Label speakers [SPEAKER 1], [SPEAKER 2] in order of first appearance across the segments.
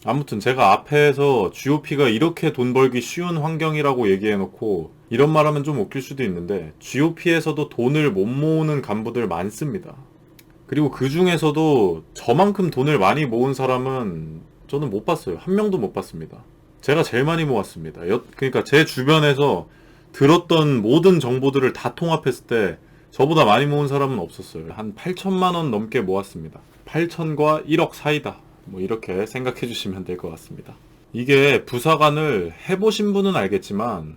[SPEAKER 1] 아무튼 제가 앞에서 GOP가 이렇게 돈 벌기 쉬운 환경이라고 얘기해놓고 이런 말하면 좀 웃길 수도 있는데 GOP에서도 돈을 못 모으는 간부들 많습니다. 그리고 그 중에서도 저만큼 돈을 많이 모은 사람은 저는 못 봤어요. 한 명도 못 봤습니다. 제가 제일 많이 모았습니다. 그러니까 제 주변에서 들었던 모든 정보들을 다 통합했을 때 저보다 많이 모은 사람은 없었어요. 한 8천만 원 넘게 모았습니다. 8천과 1억 사이다. 뭐 이렇게 생각해 주시면 될 것 같습니다. 이게 부사관을 해보신 분은 알겠지만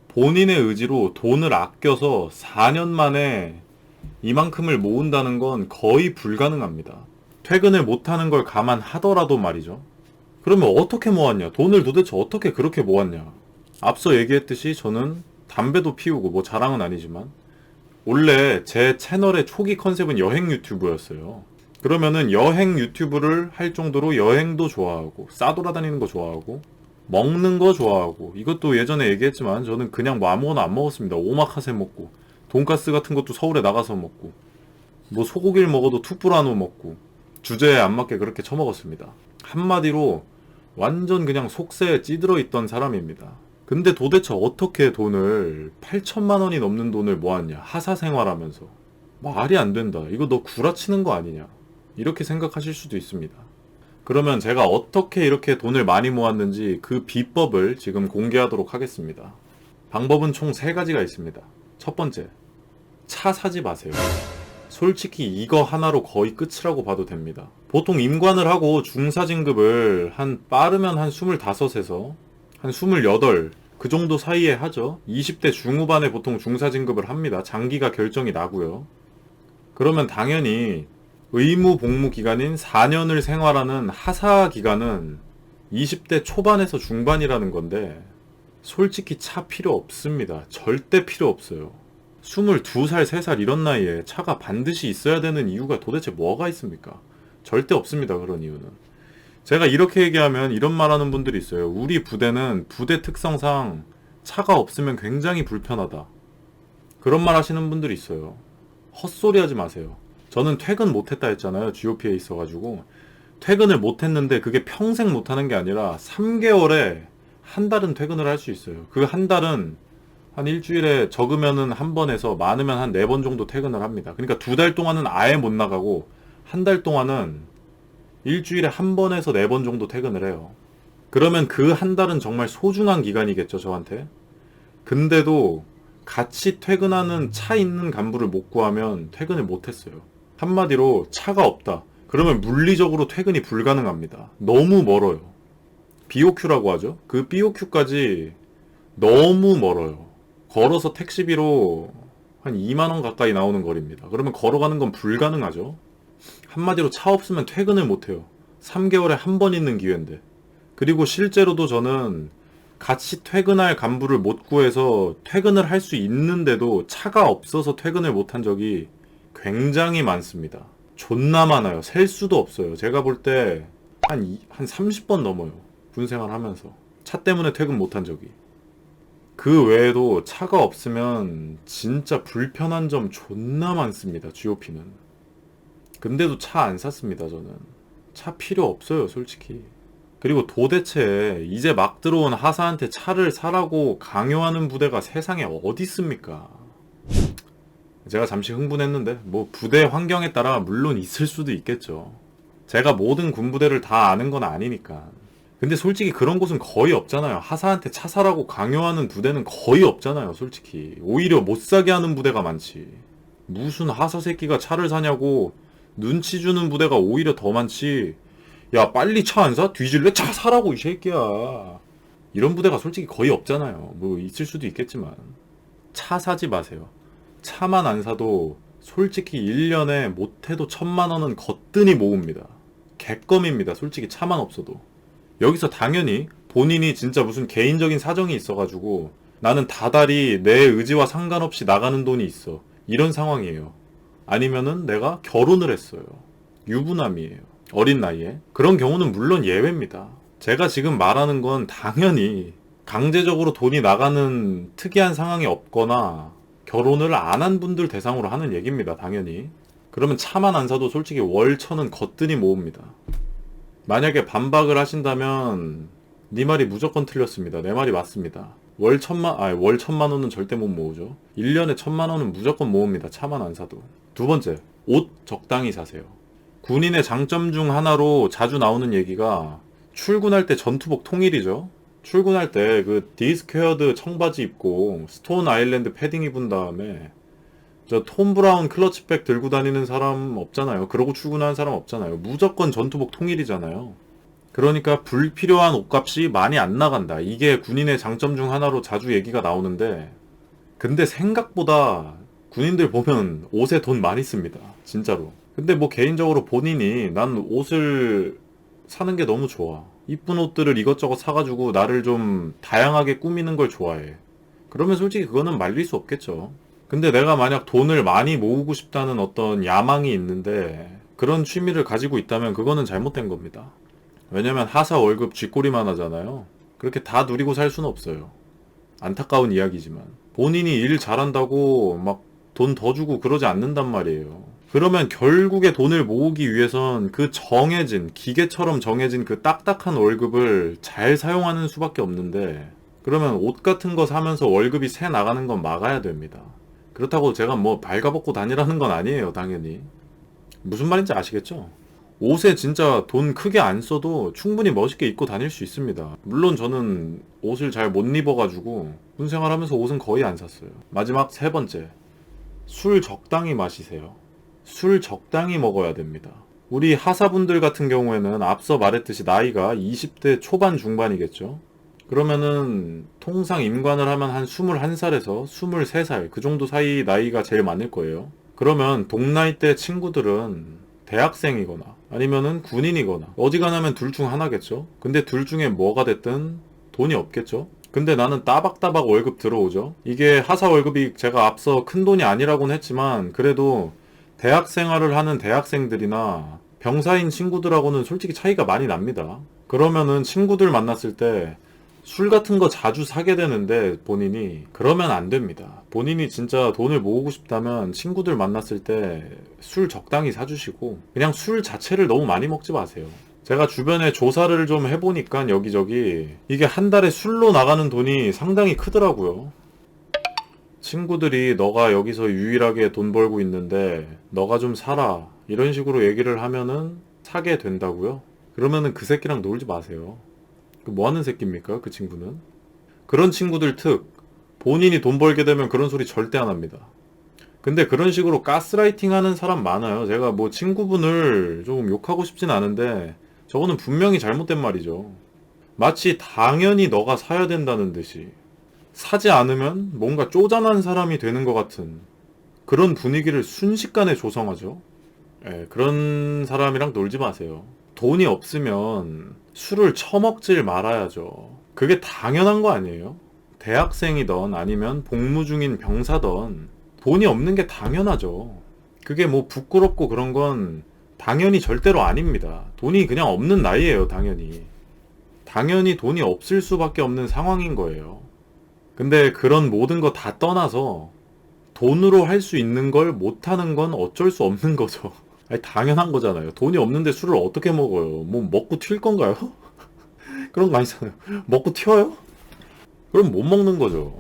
[SPEAKER 1] 본인의 의지로 돈을 아껴서 4년 만에 이만큼을 모은다는 건 거의 불가능합니다. 퇴근을 못하는 걸 감안하더라도 말이죠. 그러면 어떻게 모았냐? 돈을 도대체 어떻게 그렇게 모았냐? 앞서 얘기했듯이 저는 담배도 피우고 뭐 자랑은 아니지만 원래 제 채널의 초기 컨셉은 여행 유튜브였어요. 그러면은 여행 유튜브를 할 정도로 여행도 좋아하고 싸돌아다니는 거 좋아하고 먹는 거 좋아하고 이것도 예전에 얘기했지만 저는 그냥 뭐 아무거나 안 먹었습니다. 오마카세 먹고 돈가스 같은 것도 서울에 나가서 먹고 뭐 소고기를 먹어도 투뿔한우 먹고 주제에 안 맞게 그렇게 처먹었습니다. 한마디로 완전 그냥 속세에 찌들어 있던 사람입니다. 근데 도대체 어떻게 돈을 8천만 원이 넘는 돈을 모았냐? 하사 생활하면서 말이 안 된다. 이거 너 구라치는 거 아니냐? 이렇게 생각하실 수도 있습니다. 그러면 제가 어떻게 이렇게 돈을 많이 모았는지 그 비법을 지금 공개하도록 하겠습니다. 방법은 총 3가지가 있습니다. 첫 번째, 차 사지 마세요. 솔직히 이거 하나로 거의 끝이라고 봐도 됩니다. 보통 임관을 하고 중사진급을 빠르면 한 25에서 한 28, 그 정도 사이에 하죠. 20대 중후반에 보통 중사진급을 합니다. 장기가 결정이 나고요. 그러면 당연히 의무 복무 기간인 4년을 생활하는 하사 기간은 20대 초반에서 중반이라는 건데 솔직히 차 필요 없습니다. 절대 필요 없어요. 22살, 3살 이런 나이에 차가 반드시 있어야 되는 이유가 도대체 뭐가 있습니까? 절대 없습니다. 그런 이유는. 제가 이렇게 얘기하면 이런 말 하는 분들이 있어요. 우리 부대는 부대 특성상 차가 없으면 굉장히 불편하다. 그런 말 하시는 분들이 있어요. 헛소리 하지 마세요. 저는 퇴근 못했다 했잖아요. GOP에 있어가지고. 퇴근을 못했는데 그게 평생 못하는 게 아니라 3개월에 한 달은 퇴근을 할 수 있어요. 그 한 달은 한 일주일에 적으면은 한 번에서 많으면 한 4번 정도 퇴근을 합니다. 그러니까 2달 동안은 아예 못 나가고 한 달 동안은 일주일에 한 번에서 4번 정도 퇴근을 해요. 그러면 그 한 달은 정말 소중한 기간이겠죠, 저한테. 근데도 같이 퇴근하는 차 있는 간부를 못 구하면 퇴근을 못 했어요. 한마디로 차가 없다. 그러면 물리적으로 퇴근이 불가능합니다. 너무 멀어요. BOQ라고 하죠. 그 BOQ까지 너무 멀어요. 걸어서 택시비로 한 2만 원 가까이 나오는 거리입니다. 그러면 걸어가는 건 불가능하죠. 한마디로 차 없으면 퇴근을 못해요. 3개월에 한 번 있는 기회인데. 그리고 실제로도 저는 같이 퇴근할 간부를 못 구해서 퇴근을 할 수 있는데도 차가 없어서 퇴근을 못한 적이 굉장히 많습니다. 존나 많아요. 셀 수도 없어요. 제가 볼 때 한 30번 넘어요. 군생활 하면서. 차 때문에 퇴근 못한 적이. 그 외에도 차가 없으면 진짜 불편한 점 존나 많습니다. GOP는. 근데도 차 안 샀습니다. 저는. 차 필요 없어요. 솔직히. 그리고 도대체 이제 막 들어온 하사한테 차를 사라고 강요하는 부대가 세상에 어디 있습니까? 제가 잠시 흥분했는데 뭐 부대 환경에 따라 물론 있을 수도 있겠죠. 제가 모든 군부대를 다 아는 건 아니니까. 근데 솔직히 그런 곳은 거의 없잖아요. 하사한테 차 사라고 강요하는 부대는 거의 없잖아요. 솔직히. 오히려 못 사게 하는 부대가 많지. 무슨 하사 새끼가 차를 사냐고 눈치 주는 부대가 오히려 더 많지. 야, 빨리 차 안 사? 뒤질래? 차 사라고 이 새끼야. 이런 부대가 솔직히 거의 없잖아요. 뭐 있을 수도 있겠지만. 차 사지 마세요. 차만 안 사도 솔직히 1년에 못해도 1,000만 원은 거뜬히 모읍니다. 개껌입니다. 솔직히 차만 없어도. 여기서 당연히 본인이 진짜 무슨 개인적인 사정이 있어가지고 나는 다달이 내 의지와 상관없이 나가는 돈이 있어. 이런 상황이에요. 아니면은 내가 결혼을 했어요. 유부남이에요. 어린 나이에. 그런 경우는 물론 예외입니다. 제가 지금 말하는 건 당연히 강제적으로 돈이 나가는 특이한 상황이 없거나 결혼을 안 한 분들 대상으로 하는 얘기입니다. 당연히. 그러면 차만 안 사도 솔직히 월 천은 거뜬히 모읍니다. 만약에 반박을 하신다면 네 말이 무조건 틀렸습니다. 내 말이 맞습니다. 월 1,000만 원은 절대 못 모으죠. 1년에 1,000만 원은 무조건 모읍니다. 차만 안 사도. 두 번째, 옷 적당히 사세요. 군인의 장점 중 하나로 자주 나오는 얘기가 출근할 때 전투복 통일이죠. 출근할 때 그 디스퀘어드 청바지 입고 스톤 아일랜드 패딩 입은 다음에 저 톰 브라운 클러치백 들고 다니는 사람 없잖아요. 그러고 출근하는 사람 없잖아요. 무조건 전투복 통일이잖아요. 그러니까 불필요한 옷값이 많이 안 나간다. 이게 군인의 장점 중 하나로 자주 얘기가 나오는데, 근데 생각보다 군인들 보면 옷에 돈 많이 씁니다. 진짜로. 근데 뭐 개인적으로 본인이 난 옷을 사는 게 너무 좋아. 이쁜 옷들을 이것저것 사가지고 나를 좀 다양하게 꾸미는 걸 좋아해. 그러면 솔직히 그거는 말릴 수 없겠죠. 근데 내가 만약 돈을 많이 모으고 싶다는 어떤 야망이 있는데 그런 취미를 가지고 있다면 그거는 잘못된 겁니다. 왜냐면 하사 월급 쥐꼬리만 하잖아요. 그렇게 다 누리고 살 수는 없어요. 안타까운 이야기지만. 본인이 일 잘한다고 막 돈 더 주고 그러지 않는단 말이에요. 그러면 결국에 돈을 모으기 위해선 그 정해진, 기계처럼 정해진 그 딱딱한 월급을 잘 사용하는 수밖에 없는데, 그러면 옷 같은 거 사면서 월급이 새 나가는 건 막아야 됩니다. 그렇다고 제가 뭐 발가벗고 다니라는 건 아니에요, 당연히. 무슨 말인지 아시겠죠? 옷에 진짜 돈 크게 안 써도 충분히 멋있게 입고 다닐 수 있습니다. 물론 저는 옷을 잘 못 입어가지고 군 생활하면서 옷은 거의 안 샀어요. 마지막 세 번째, 술 적당히 마시세요. 술 적당히 먹어야 됩니다. 우리 하사분들 같은 경우에는 앞서 말했듯이 나이가 20대 초반 중반이겠죠. 그러면은 통상 임관을 하면 한 21살에서 23살 그 정도 사이 나이가 제일 많을 거예요. 그러면 동나이대 친구들은 대학생이거나 아니면은 군인이거나 어지간하면 둘 중 하나겠죠. 근데 둘 중에 뭐가 됐든 돈이 없겠죠. 근데 나는 따박따박 월급 들어오죠. 이게 하사 월급이 제가 앞서 큰 돈이 아니라고는 했지만 그래도 대학 생활을 하는 대학생들이나 병사인 친구들하고는 솔직히 차이가 많이 납니다. 그러면은 친구들 만났을 때 술 같은 거 자주 사게 되는데 본인이 그러면 안 됩니다. 본인이 진짜 돈을 모으고 싶다면 친구들 만났을 때 술 적당히 사주시고 그냥 술 자체를 너무 많이 먹지 마세요. 제가 주변에 조사를 좀 해보니까 여기저기 이게 한 달에 술로 나가는 돈이 상당히 크더라고요. 친구들이 너가 여기서 유일하게 돈 벌고 있는데 너가 좀 사라 이런 식으로 얘기를 하면은 사게 된다고요? 그러면은 그 새끼랑 놀지 마세요. 뭐 하는 새끼입니까? 그 친구는. 그런 친구들 특 본인이 돈 벌게 되면 그런 소리 절대 안 합니다. 근데 그런 식으로 가스라이팅 하는 사람 많아요. 제가 뭐 친구분을 조금 욕하고 싶진 않은데 저거는 분명히 잘못된 말이죠. 마치 당연히 너가 사야 된다는 듯이 사지 않으면 뭔가 쪼잔한 사람이 되는 것 같은 그런 분위기를 순식간에 조성하죠. 예, 그런 사람이랑 놀지 마세요. 돈이 없으면 술을 처먹질 말아야죠. 그게 당연한 거 아니에요? 대학생이던 아니면 복무 중인 병사던 돈이 없는 게 당연하죠. 그게 뭐 부끄럽고 그런 건 당연히 절대로 아닙니다. 돈이 그냥 없는 나이에요, 당연히. 당연히 돈이 없을 수밖에 없는 상황인 거예요. 근데 그런 모든 거 다 떠나서 돈으로 할 수 있는 걸 못하는 건 어쩔 수 없는 거죠. 아니, 당연한 거잖아요. 돈이 없는데 술을 어떻게 먹어요? 뭐 먹고 튈 건가요? 그런 거 아니잖아요. 먹고 튀어요? 그럼 못 먹는 거죠.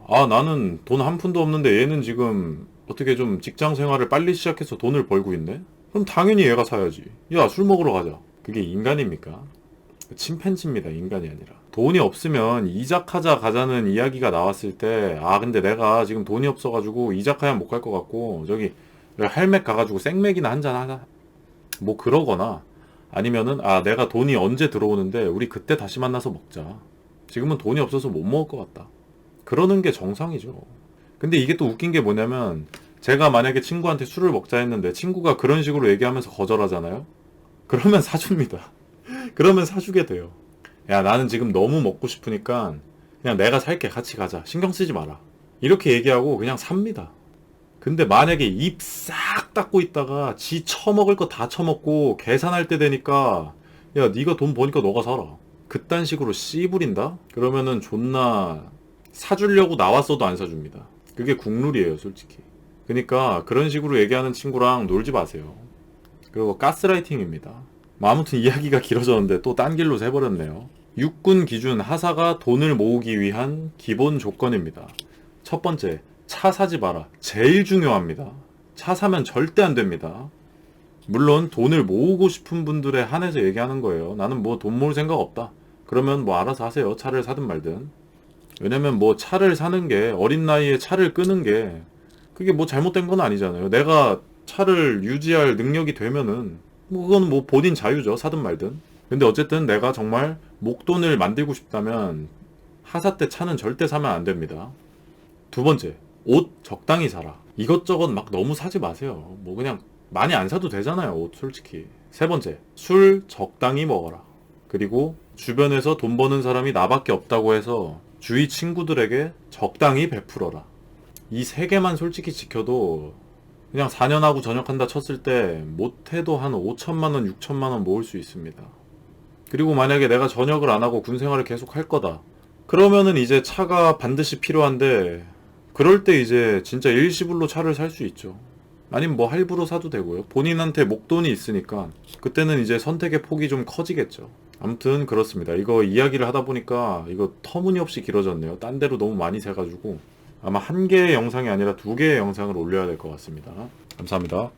[SPEAKER 1] 아, 나는 돈 한 푼도 없는데 얘는 지금 어떻게 좀 직장 생활을 빨리 시작해서 돈을 벌고 있네? 그럼 당연히 얘가 사야지. 야, 술 먹으러 가자. 그게 인간입니까? 침팬지입니다. 인간이 아니라. 돈이 없으면 이자카자 가자는 이야기가 나왔을 때, 아, 근데 내가 지금 돈이 없어가지고 이자카야 못 갈 것 같고, 저기, 할맥 가가지고 생맥이나 한잔 하자. 뭐 그러거나, 아니면은, 아, 내가 돈이 언제 들어오는데, 우리 그때 다시 만나서 먹자. 지금은 돈이 없어서 못 먹을 것 같다. 그러는 게 정상이죠. 근데 이게 또 웃긴 게 뭐냐면, 제가 만약에 친구한테 술을 먹자 했는데, 친구가 그런 식으로 얘기하면서 거절하잖아요? 그러면 사줍니다. 그러면 사주게 돼요. 야, 나는 지금 너무 먹고 싶으니까 그냥 내가 살게. 같이 가자. 신경 쓰지 마라. 이렇게 얘기하고 그냥 삽니다. 근데 만약에 입 싹 닫고 있다가 지 처먹을 거 다 처먹고 계산할 때 되니까 야, 네가 돈 버니까 너가 사라. 그딴 식으로 씨부린다? 그러면은 존나 사주려고 나왔어도 안 사줍니다. 그게 국룰이에요, 솔직히. 그러니까 그런 식으로 얘기하는 친구랑 놀지 마세요. 그리고 가스라이팅입니다. 뭐 아무튼 이야기가 길어졌는데 또 딴 길로 새버렸네요. 육군 기준 하사가 돈을 모으기 위한 기본 조건입니다. 첫 번째, 차 사지 마라. 제일 중요합니다. 차 사면 절대 안 됩니다. 물론 돈을 모으고 싶은 분들에 한해서 얘기하는 거예요. 나는 뭐 돈 모을 생각 없다. 그러면 뭐 알아서 하세요. 차를 사든 말든. 왜냐면 뭐 차를 사는 게, 어린 나이에 차를 끄는 게 그게 뭐 잘못된 건 아니잖아요. 내가 차를 유지할 능력이 되면은 뭐 그건 뭐 본인 자유죠. 사든 말든. 근데 어쨌든 내가 정말 목돈을 만들고 싶다면 하사 때 차는 절대 사면 안 됩니다. 두 번째, 옷 적당히 사라. 이것저것 막 너무 사지 마세요. 뭐 그냥 많이 안 사도 되잖아요, 옷 솔직히. 세 번째, 술 적당히 먹어라. 그리고 주변에서 돈 버는 사람이 나밖에 없다고 해서 주위 친구들에게 적당히 베풀어라. 이 세 개만 솔직히 지켜도 그냥 4년하고 전역한다 쳤을 때 못해도 한 5천만 원, 6천만 원 모을 수 있습니다. 그리고 만약에 내가 전역을 안 하고 군 생활을 계속 할 거다. 그러면은 이제 차가 반드시 필요한데 그럴 때 이제 진짜 일시불로 차를 살 수 있죠. 아니면 뭐 할부로 사도 되고요. 본인한테 목돈이 있으니까 그때는 이제 선택의 폭이 좀 커지겠죠. 아무튼 그렇습니다. 이거 이야기를 하다 보니까 이거 터무니없이 길어졌네요. 딴 데로 너무 많이 새가지고 아마 한 개의 영상이 아니라 두 개의 영상을 올려야 될 것 같습니다. 감사합니다.